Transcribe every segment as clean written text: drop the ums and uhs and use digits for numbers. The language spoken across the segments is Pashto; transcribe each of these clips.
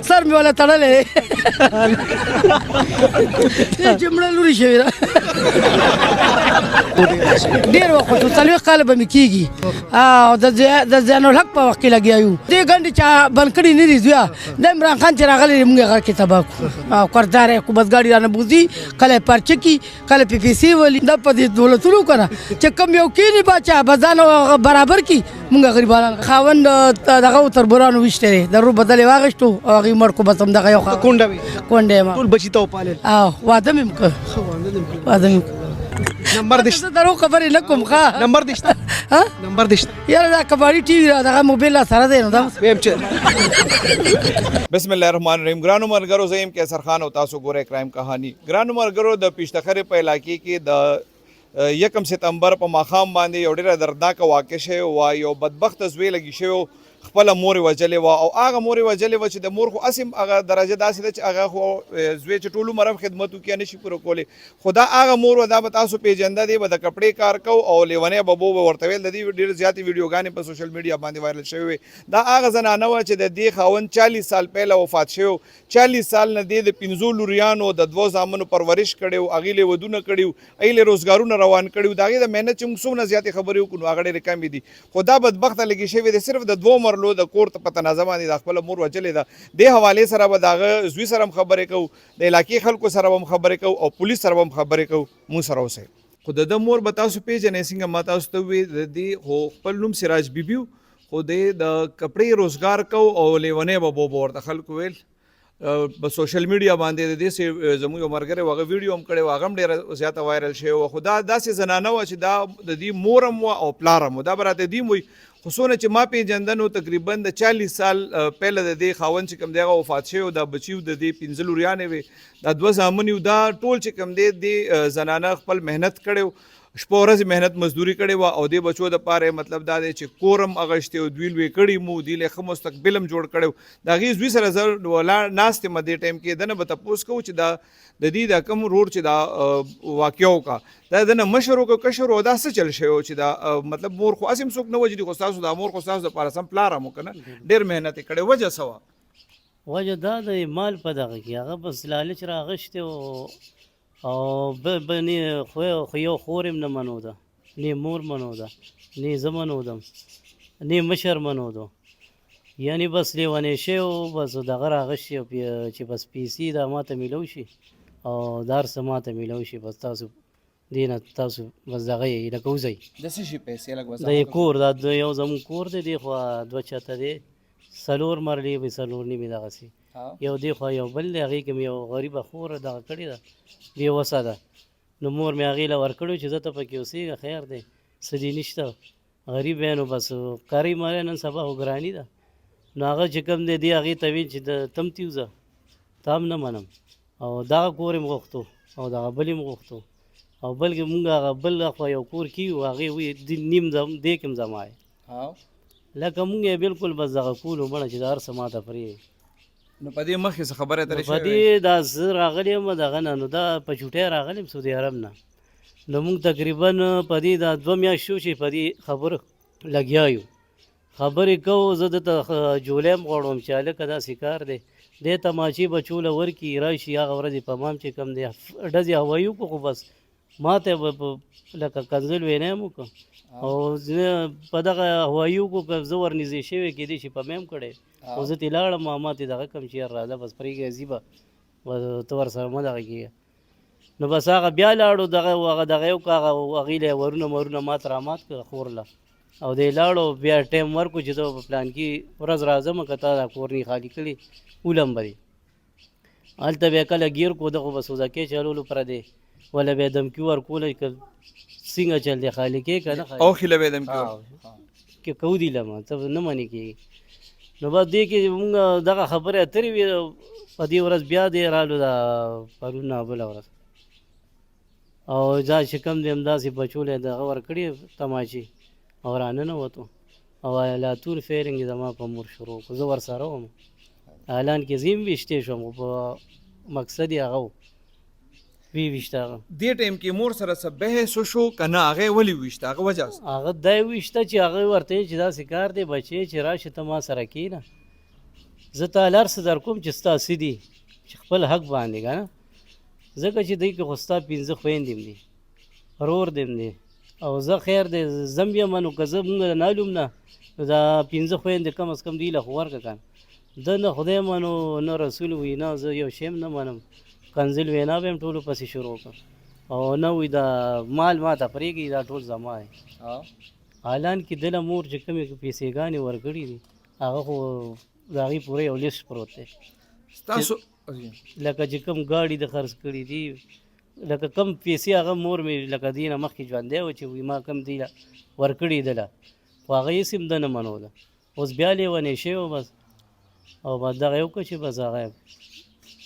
سر مې ولا تړلی چې مړه لوري شوې ده ډېر وخت وشو 40 کاله به مې کېږي او د ضیاء الحق په وخت کې لګیا یو دې ګنډې چا بند کړي نه دي زویا د عمران خان چې راغلی دی مونږ یې غر کې تباه کړو او قرضدار یې حکومت ګاډي رانه بوځي کله یې پرچه کي کله پې پیسې ولي دا په دې دولتونو که نه چې کوم یو کېني باچا به ځان برابر کړي مونږ غریبانان خاوند دغه و تربورانو ویشتی دی د رو بدل یې واخېستو او هغې مړ کړو بس همدغه یو کونډه وي کونډه یم ټول بچي ته وپالل او واده مې هم کړ واده مې نمبر دې زه درو خبرې نه کوم ښه نمبر دې شته نمبر دې شته یاره دا کباړي ټي وي دغه موبایل را سره دی نو دا ویم چې بسم الله الرحمن الرحیم ګرانو ملګرو زه یم کیسر خان او تاسو ګورئ کرایم کہانی ګرانو ملګرو د پیشتخرې په علاقې کې د 1 سپتمبر په ماښام باندې یو ډېره دردناکه واقع شوې وه یو بدبخته زوی لګي شوی خپله مور یې وژلې وه او هغه مور یې وژلې وه چې د مور خو هسې هغه درجه داسې ده چې هغه خو زوی چې ټول عمر هم خدمت وکړي نه شي پوره کولی خو دا هغه مور وه دا به تاسو پیژنده دی به د کپړې کار کوو او لیونی ببو به ورته ویل د دې ډېرې زیاتې ویډیوګانې په سوشل میډیا باندې وایرل شوې وې دا هغه زنانه وه چې د دې خاوند 40 سال پهله وفات شوی 40 سال نه دې د 15 لوریانو د 2 زامنو پرورش کړی و هغې له ودونه کړي و هغې له روزګارونه روان کړي و د هغې د محنت چې موږ څومره زیاتې خبرې وکړو نو هغه ډېرې کمې دي خو دا بدبخته لګي شوې دی صرف د 2 مرلو د کور ته په تنازه باندې د خپله مور وژلې ده دې حوالې سره به د هغه زوی سره هم خبرې کوو د علاقې خلکو سره به هم خبرې کوو او پولیس سره به هم خبرې کوو موږ سره اوسئ خو د ده مور به تاسو پیژنئ څنګه ما تاسو ته وویل د دې خو خپل نوم سراج بیبي و خو دې د کپړې روزګار کوو او لیونی به ورته خلکو ویل په سوشل میډیا باندې د دې زموږ یو ملګری و هغه ویډیو هم کړی و هغه هم ډېره زیاته وایرل شوې وه خو دا داسې زنانه وه چې دا د دې مور هم وه او پلار هم و دا به راته دې هم وایي خو څونه چې ما پیژنده نو تقریبا د 40 سال پهله د دې خاوند چې کوم دی هغه وفات شوی و دا بچي و د دې 15 لوریانې وې دا 2 زامن و دا ټول چې کوم دی دې زنانه خپل محنت کړی و شپه ورځ محنت مزدوري کړې وه او دې بچو دپاره مطلب دا دی چې کور هم اغشتی و دوی لوی کړي مو دوی له ښه مستقبل هم جوړ کړی و د هغې زوی سره زه ولاړ ناست یم دې ټایم کې ده نه به تپوس کوو چې دا د دې دا کوم رور چې دا واقعه وکړه دا د نه مشر وکړه کشر و دا څه چل شوی و چې دا مطلب مور خو هسې هم څوک نه وژني خو ستاسو دا مور خو ستاسو دپاره سم پلار هم و که نه ډېر محنت یې کړی وجه څه وه وجه دا د مال په دغه کې هغه بس لالچ راغشتی او خو یو خور هم نه منوده نه مور منوده نه زه منودم نه مشر منودو یعنی بس لیونی شوی و بس دغه راغشي چې بس پیسې دا ماته میلو شي او دا هر څه ماته میلو شي بس تاسو دې نه تاسو بس دغه یې لکه وځئ د څه شي پیسې لږ د کور دا یو زموږ کور دی دې خوا 2 چته دی 4 مرلې به 4 نیمې دغسې یو دی خوا یو بل دی هغې کې مې یو غریبه خور دغه کړې ده بې وسه ده نو مور مې هغې له ورکړی چې زه ته پکې اوسېږه خیر دی څه دې نشته غریب یې نو بس کاري ماری نن سبا خو ګراني ده نو هغه چې کوم دی دې هغې ته ویل چې تم تیوځه تا هم نه منم او دغه کور یې م غوښتو او دغه بل یې م غوښتو او بلکې مونږ هغه بل خوا یو کور کې وو هغې وی نیم دې کې م زما یې لکه مونږ یې بلکل بس دغه کولو مړه چې د هر څه ماته پرېږدي نو په دې مخکې څه خبره ترې په دې دا زه راغلی یم دغه نه نو دا په چوټۍ راغلی یم سعودي عرب نه نو موږ تقریبا په دې دا 2 میاشت شو چې په دې خبرو لګیا یو خبرې کوو زه دته جولی هم غواړم چې هلکه داسې کار دی دې تماچې به چوله ورکړي راشي هغه ورځې په مام چې کوم دی ډزې هوایي وکړو خو بس ما ته به لکه کنځل وینا هم وکړه او په دغه هوایي وکړو که زه ورنږدې شوی کېدای شي په مې هم کړی خو زه ترې لاړم ما ته دغه کړم چې یار راځه بس پرېږدې ځي به ته ورسره مه دغه کېږه نو بس هغه بیا لاړو دغه یو که هغه هغې له ورونه مرونه ماته رامات کړه خور له او دی لاړو بیا ټایم ورکړو چې زه په پلان کې ورځ راځم که تا دا کورنۍ خالي کړي ولم به دې هلته بیا کله ګیر کو دغه به سوزکۍ چلولو پردی ولا بیا دمکي ورکولی که څنګه چل دی خالي کې که نه اوښې له به یې دمکي کې کو دي لمه ته نه منې کېږي نو بس دې کې مونږ دغه خبرې اترې وې په دې ورځ بیا دې رالو دا پرون نه بله ورځ او دا چې کوم دی همداسې بچولی دغه ورکړي تماچې او راننوتو او لاتور فیرنګ زما په مور شروع کړو زه ورسره وم اعلان کې زه هم ویشتې شوم خو په مقصد یې هغه و ویشته هغه دې ټایم کې مور سره څه بحث وشو که نه هغه یې ولې ویشته هغه وجه هغه دا یې ویشته چې هغه ورته چې داسې کار دی بچې چې راشه ته ما سره کښېنه زه تعالی هر څه در کوم چې ستا څه دي چې خپل حق باندې که نه ځکه چې دی کې خو ستا 5 خویندې هم دي رور دې هم دی او زه خیر دی زم یم نو که زه مونږ نالوم نه نو دا 5 خویندې کم از کم دی له خو ورکړه که نه ده نه خدای منو نه رسول وي نه زه یو شی هم نه منم کنزل وینا به هم ټولو پسې شروع کړ او نه وي دا مال ما ته پرېږدي دا ټول زما دی حالان کې دله مور چې کومې پیسېګانې ورکړي دي هغه خو د هغې پوره یو لیست پروت دی ستاسو لکه چې کوم ګاډي د خرڅ کړي دي لکه کم پیسې هغه مور مې لکه دې نه مخکې ژوندی و چې وي ما کم دی ورکړي دله خو هغه هېڅ هم ده نه منوله اوس بیا لیونی شوی و بس او بس دغه یې وکړه چې بس هغه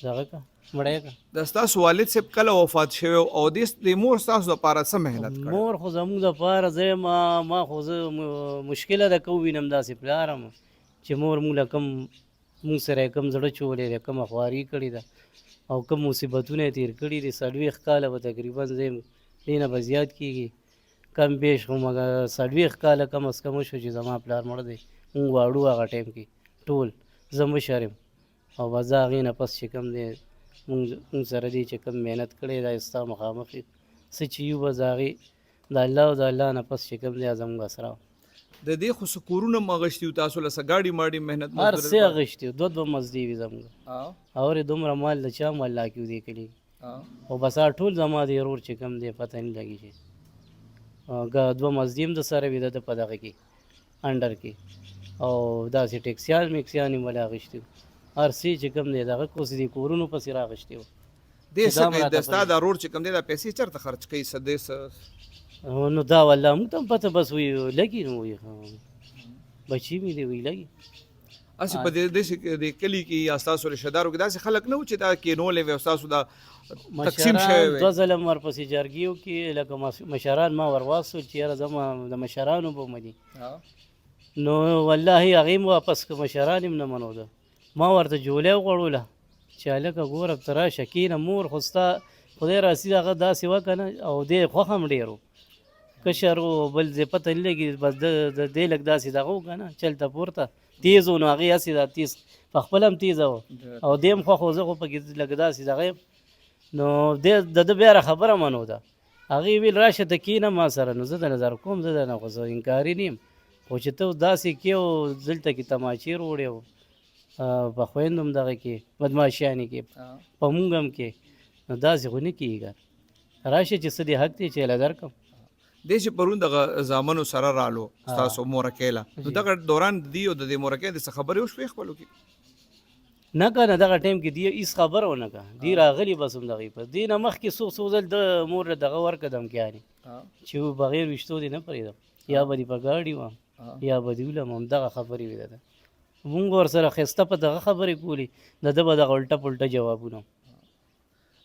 دغه که مړی که د ستاسو والد صاحب کله وفات شوی او د مور ستاسو لپاره څه محنت کړی مور خو زموږ دپاره زه ما خو زه مشکله ده که ووینم داسې پلار یم چې مور موږ له کوم موږ سره یې کوم زړه چولی دی کومه خواري کړې ده او کوم مصیبتونه یې تېر کړي دي 40 کاله به تقریبا زه یم دې نه به زیات کېږي کم بیش خو مګر 40 کاله کم از کم وشو چې زما پلار مړ دی مونږ واړو هغه ټایم کې ټول زه مشر یم او بس زه هغې نه پس چې کوم دی مونږ سره دی چې کوم محنت کړی دا ستا مخامخ څه چې یو بس هغې د الله او د الله نه پس چې کوم دی زموږ اسره د دې خو څه کورونه هم اغوښتي وو تاسو له څه ګاډي ماډي محنت هر څه اغوښتي وو 2 مزدي وي زموږ اورې دومره مال د چا مال لا کېو دې کلي او بس ټول زما دی ورور چې کوم دی پته نه لګي چې 2 مزدي هم د سره وي د په دغه کې انډر کې او داسې ټیکسیان میکسیان یې مله اغوښتي وو هر څه چې کوم دی دغه کوس دي کورونو پسې راغوښتي وو دې څه د ستا د ورور چې کوم دی دا پیسې چېرته خرچ کوي څه دې څه نو دا والله موږ ته هم پته بس وي لګي نو وي بچي مې دی وي لګي اسې په دې کلي کې یا ستاسو رشته دارو کې داسې خلک نه وو چې دا کینولې وي او ستاسو دا تقسیم شوی وي 2 ځله ورپسې جرګیو کې لکه مشران ما ورواستول چې یاره زما د مشرانو به مني نو والله هغې م واپس که مشران هم نه منوده ما ورته جولی وغوړوله چې هلکه ګوره ته راشه کښېنه مور خو ستا خدای راسي هغه داسې وکړه نه او دې خوښ هم ډېر و کشر و بل ځای پته نه لګي بس د دې لږ داسې دغه وکړه نه چلته پورته تیز و نو هغې هسې دا تیز په خپله هم تیزه وه او دې هم خوښ و زه خو پکې لږ داسې دغه یم نو د ده بیا را خبره منو ده هغې ویل راشه ته کښېنه ما سره نو زه د نظر کوم زه درنه خو زه انکاري نه یم خو چې ته داسې کې و دلته کې تماچې روړې و په خویندو هم دغه کې بدماشیانې کې په مونږ هم کې نو داسې خو نه کېږي راشه چې څه دې حق دی چې له درکړم دې چې پرون دغه زامنو سره رالو ستاسو مورکۍ له نو دغه دوران دی او د دې مورکۍ د څه خبرې وشوې خپلو کې نه که نه دغه ټایم کې دی هېڅ خبره ونه کړه دی راغلي بس هم دغې په دې نه مخکې څو ځل د مور دغه ورکړه دمکیانې چې بغیر ویشتو دې نه پرېږدم یا به دې په ګاډي وم یا به دې ولم همدغه خبرې وې ده مونږ ورسره ښایسته په دغه خبرې کولې د ده به دغه الټه پلټه جوابونه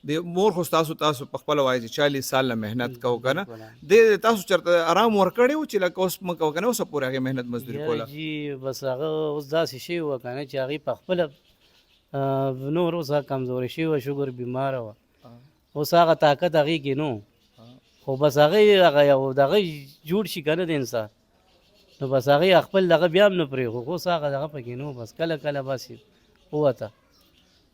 د مور خو تاسو په خپله وایي چې 40 سال نه محنت کوو که نه دې تاسو چېرته ارام ورکړی و چې لکه اوس مه کوه که نه اوسه پورې هغې محنت مزدوري کوله جي بس هغه اوس داسې شوي وه که نه چې هغې په خپله نور اوس هغه کمزورې شوې وه شګر بیماره وه اوس هغه طاقت هغې کې نو خو بس هغې هغه یو دغه جوړ شي که نه د انسان نو بس هغې خپل دغه بیا هم نه پرېښو خو اوس هغه دغه پکې نو بس کله کله بس ووته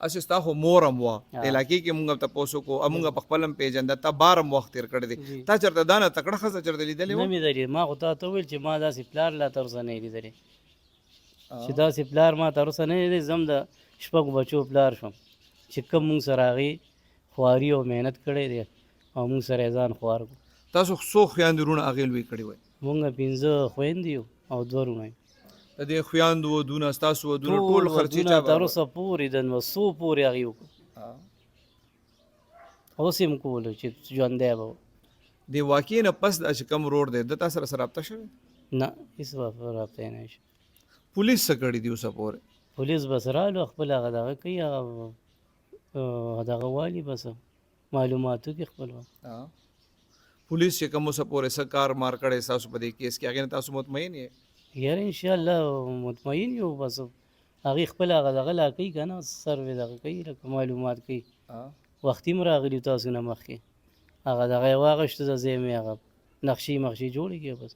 اسې ستا خو مور هم وه علاقې کې مونږ تپوس وکړو مونږ په خپل هم پېژنده تا بار هم وخت تېر کړی دی تا چېرته دا نه تکړه ښځه چېرته لیدلې نه مې درې ما خو تا ته وویل چې ما داسې پلار لا تر اوسه نه یې لیدلې چې داسې پلار ما تر اوسه نه لیدلی زه هم د 6 بچو پلار شوم چې کوم مونږ سره هغې خواري او محنت کړی دی او مونږ سره یې ځان خوار کړو تاسو څو خویندې وروڼه هغې لوی کړي وی مونږ 15 خویندې یو او 2 وروڼه یو د دې خویندو ودونه ستاسو ودونه ټول خرچې چا تر اوسه پورې د نوسو پورې هغې وکړو اوس یې هم کولو چې ژوندی به و د واقعې نه پس دا چې کوم روډ دی د تا سره رابطه شوې نه هېڅ رابطه یې نه شي پولیس څه کړي دي اوسه پورې پولیس بس رالو خپل هغه دغه کوي هغه دغه والي بس معلوماتو کې خپل پولیس چې کوم اوسه پورې څه کار مار کړی ستاسو په دې کیس کې هغې نه تاسو مطمئن یې یاره انشاءالله مطمئن یو بس هغې خپل هغه دغه لا کوي که نه سروې دغه کوي لکه معلومات کوي وختي م راغلي تاسو نه مخکې هغه دغه یې واغېشته د ځای مې هغه نقشې مخشې جوړې کړې بس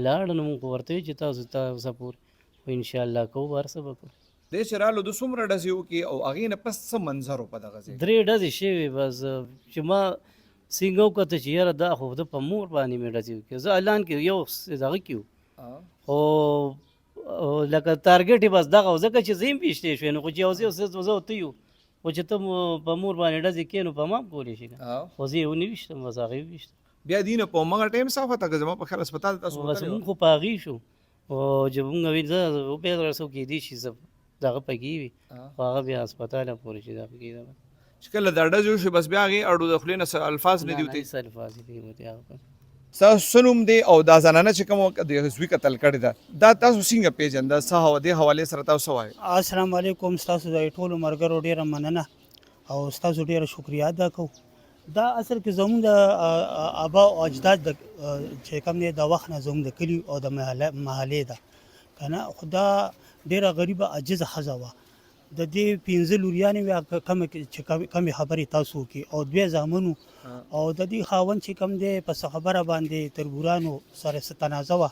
لاړه نو مونږ خو ورته وایو چې تاسو پورې خو انشاءالله کوو به هر څه به کوو د چې رالو د څومره ډزې وکړي او هغې نه پس څه منظر و په دغه ځای 3 ډزې شوې بس چې ما څنګه وکته چې یاره دا خو د په مور باندې مې ډزې وکړې زه اعلان کې یو دغه کې خو لکه تارګېټ یې بس دغه ځکه چې زه هم پیشتې شوې نو خو چې یو زه ته یو خو چې ته په مور باندې ډزې کړې نو په ما هم کولی شي خو زه یې ونه ویشتم بس هغه یې وویشتم بیا دي نه په همغه ټایم صافه ته که زما په خیال هسپتال تاسو بس مونږ خو په هغې شو چې مونږ ویل زه بیا څو کېدی شي زه دغه پکې وي خو هغه بیا هسپتاله پورې چې دغه کېده چې کله دا ډز وشي بس بیا هغې اړو د خولې نه څه الفاظ نه دي وتې هیڅ الفاظ یې نه دي وتې هغه ستاسو څه نوم دی او دا زنانه چې کوم د زوی قتل کړې ده دا تاسو څنګه پیژنده څه دې حوالې سره تاسو څه وایو السلام علیکم ستاسو د ټولو ملګرو ډیره مننه او ستاسو ډیره شکریا ادا کوم دا اصل کې زموږ د آبا او اجداد د چې کوم دی د وخت نه زموږ د کلي او د محلې ده که نه خو دا ډیره غریبه عاجزه ښځه وه د دې 15 لوریانې وې کمې خبرې تاسو وکړي او 2 زامنو او د دې خاوند چې کوم دی په څه خبره باندې تربورانو سره څه تنازع وه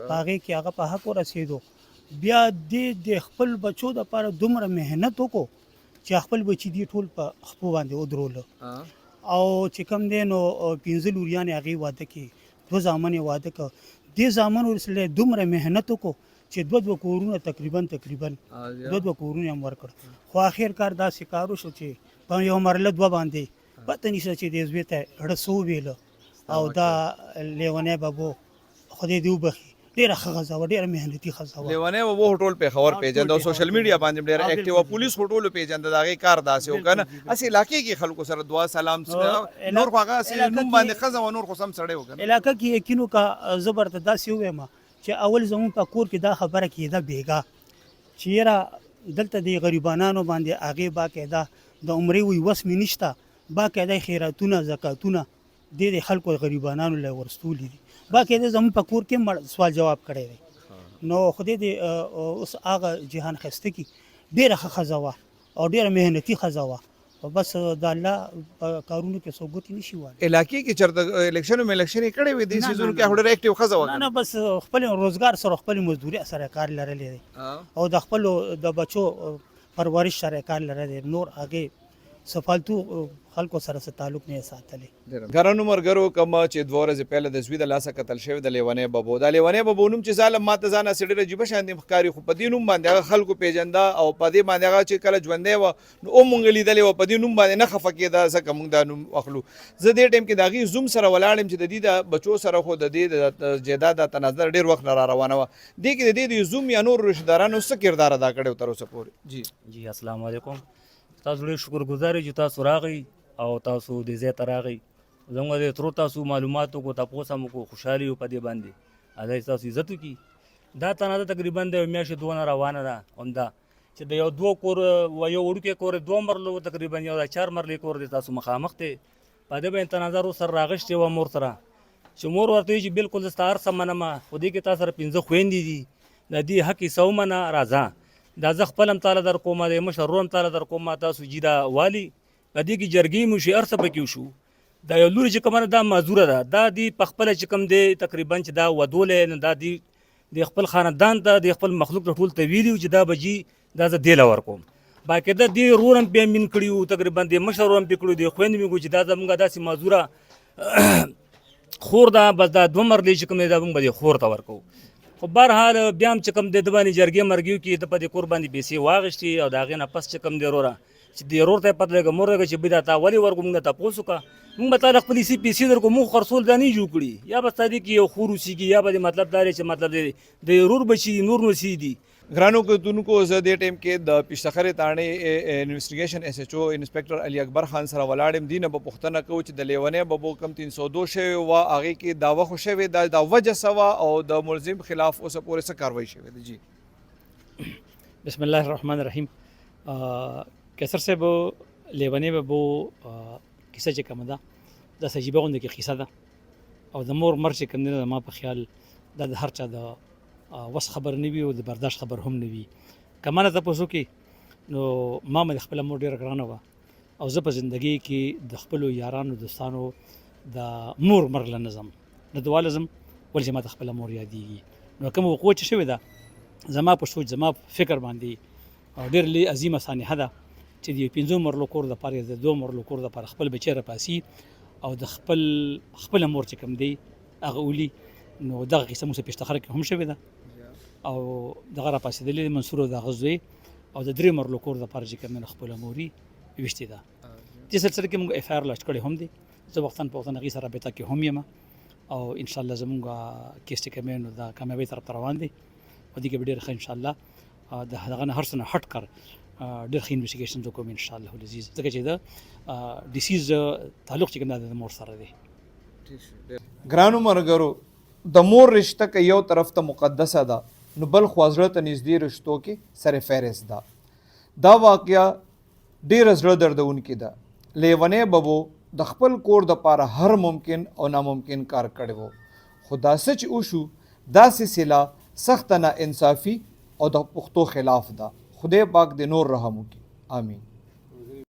په هغې کې هغه په حق ورسېدو بیا دې د خپل بچو دپاره دومره محنت وکړو چې خپل بچي دې ټول په خپو باندې ودرولو او چې کوم دی نو 15 لوریانې هغې واده کې 2 زامن یې واده کړ دې زامنو سره دومره محنت وکړو چې 2 کورونه تقریبا 2 کورونه هم ورکړ خو آخر کار داسې کار وشو چې په یو مرله 2 باندې پته نشته چې دې زوی ته اړه څه وویله او دا لیونی بابو خدای دې وبخي ډېره ښه ښځه وه ډېره محنتي ښځه وه لیونی بابو خو ټول پېښور پیژنده او سوشل میډیا باندې ډېر اکټیو وه پولیس خو ټولو پیژنده د هغې کار داسې و که نه هسې علاقې کې خلکو سره دعا سلام نور خو هغه هسې نوم باندې ښځه وه نور خو سم سړی و که نه علاقه کې یقین وکړه زه برته داسې ووایم چې اول زموږ په کور کې دا خبره کېده بېګا چې یاره دلته د غریبانانو باندې هغې باقاعده د عمرې وی وس مې نشته باقاعده خیراتونه زکاتونه د خلکو غریبانانو له ورستولي دي باقاعده زموږ په کور کې سوال جواب کړی دی نو خدای دې اوس هغه جهان ښایسته کړي ډېره ښه ښځه وه او ډېره محنتي ښځه وه او بس د الله په کارونو کې څوک ګوتې نشي وهلی علاقې کې چېرته الیکشن یې کړی وې دې سیزونو کې خو ډېره اکټیو ښځه وه نه بس خپل روزګار سره خپل مزدوري سره کار لرلی دی او د خپلو د بچو پرورش سره کار لرلی دی نور هغې څه فالتو خلکو سره څه تعلق نه یې ساتلی ګرانو ملګرو کوم چې 2 ورځې پهله د زوی د لاسه قتل شوی د لیونی بابو دا لیونی بابو نوم چې ظالم ماته ځان هسې ډېره عجیبه شانتې ښکاري خو په دې نوم باندې هغه خلکو پیژنده او په دې باندې هغه چې کله ژوندی وه نو هم مونږ لیدلې وه په دې نوم باندې نه خفه کېده ځکه مونږ دا نوم اخلو زه دې ټایم کې د هغې زوم سره ولاړ یم چې د دې د بچو سره خو د دې د جایداد د تنازع ډېر وخت نه را روانه وه دې کې د دې د زوم یا نور رشتهدارانو څه کردار ادا کړی و تر اوسه پورې جی السلام علیکم تاسو ډېر شکرګزار یو چې تاسو راغئ او تاسو دې ځای ته راغئ زموږ د ترو تاسو معلومات وکړو تپوس هم وکړو خوشحالي وو په دې باندې هغه تاسو عزت وکړي دا تنازع تقریبا د یو میاشتې 2 نه روانه ده همدا چې د یو 2 کور و یو وړوکی کور 2 مرلو تقریبا یو 4 مرلې کور دی تاسو مخامخ دی په دې باندې تنازع سره راغشتې وه مور سره چې مور ورته وایي چې بالکل زه ستا هر څه منمه خو دې کې تا سره 15 خویندې دي د دې حق یې څه ومنه راځه دا زه خپل هم تاله در کومه د مشر ورور هم تاله در کومه تاسو جي دا والي په دې کې جرګې مو شي هر څه پکې وشو دا یو لوري چې کومه ده دا معذوره ده دا دې په خپله چې کوم دی تقریبا چې دا ودولی نو دا دې د خپل خاندان ته د خپل مخلوق ته ټول ته ویلي چې دا به جي دا زه دې له ورکوم باقاعده دې ورور هم پې امین کړي وو تقریبا د مشر ورور هم پې کړي د خویندې مې چې دا زموږ داسې معذوره خور ده بس دا 2 مرلې چې کوم دی دا موږ به دې خور ته ورکوو خو بهرحال بیا هم چې کوم دی د باندې جرګې مرګې وکړي د په دې کور باندې پیسې واغېستې او د هغې نه پس چې کوم دی وروره چې دې ورور ته یې پته لګه مور لګه چې بیا دا تا ولې ورکړو موږ تپوس وکړه موږ به تا له خپلې پیسې درکړو موږ خرڅول دا نه جوړ کړي یا به ستا دې کې یو خور اوسېږي یا به دې مطلب دا دی چې مطلب د ورور بچي نور نو دي ګرانو کتونکو زه دې ټایم کې د پیشتخرې تاڼې انویسټیګیشن ایس ایچ او انسپیکټر علي اکبر خان سره ولاړ یم دې نه به پوښتنه کوو چې د لیونی بابو کوم 302 شوی وه هغې کې دعوه خو شوې ده دا وجه څه وه او د ملزم خلاف اوسه پورې څه کاروایي شوې ده جی بسم الله الرحمن الرحیم کیسر صاحب لیونی بابو کیسه چې کومه ده داسې عجیبه غوندې کې کیسه ده او د مور مر چې کوم دی زما په خیال دا د هر چا د وس خبر نه وي او د برداشت خبر هم نه وي که ما نه تپوس وکړي نو ما مې د خپله مور ډېره ګرانه وه او زه په زندګۍ کې د خپلو یارانو دوستانو د مور مرګ نه ځم نه دواله ځم ولې چې ما ته خپله مور یادېږي نو کومه وقوع چې شوې ده زما په سوچ زما په فکر باندې ډېر لوی عظیمه سانحه ده چې د 15 مرلو کور دپاره یا د 2 مرلو کور دپاره خپل بچی راپاسي او د خپله مور چې کوم دی هغه ولي. نو دغه کیسه موږ پیشتخره کې هم شوې ده او دغه راپاسېدلې د منصور او د هغه زوی او د 3 مرلو کور دپاره چې کوم دی خپله موري ویشتې ده. دې سلسله کې موږ اف آی آر لاسټ کړی هم دی. زه وختاً په وختاً هغې سره رابطه کې هم یم او انشاءالله زمونږ کیس چې کوم نو د کامیابۍ طرف ته روان دی او دې کې به ډېر ښه انشاءالله د هغه نه هر څه نه هټ کر ډېر ښه انویسټیګیشنز وکړو انشاءالله العزیز، ځکه چې د ډیسیز تعلق چې کوم دی د مور سره دی. ګرانو ملګرو د مور رشته که یو طرف ته مقدسه ده نو بل خوا زړه ته نږدې رشتو کې سر فهرست ده. دا واقعه ډېره زړه دردونکې ده. لیونی ببو د خپل کور دپاره هر ممکن او ناممکن کار کړی و، خو دا څه چې وشو دا سلسله سخته ناانصافي او د پښتو خلاف ده. خدای پاک دې نور رحم وکړي. آمین.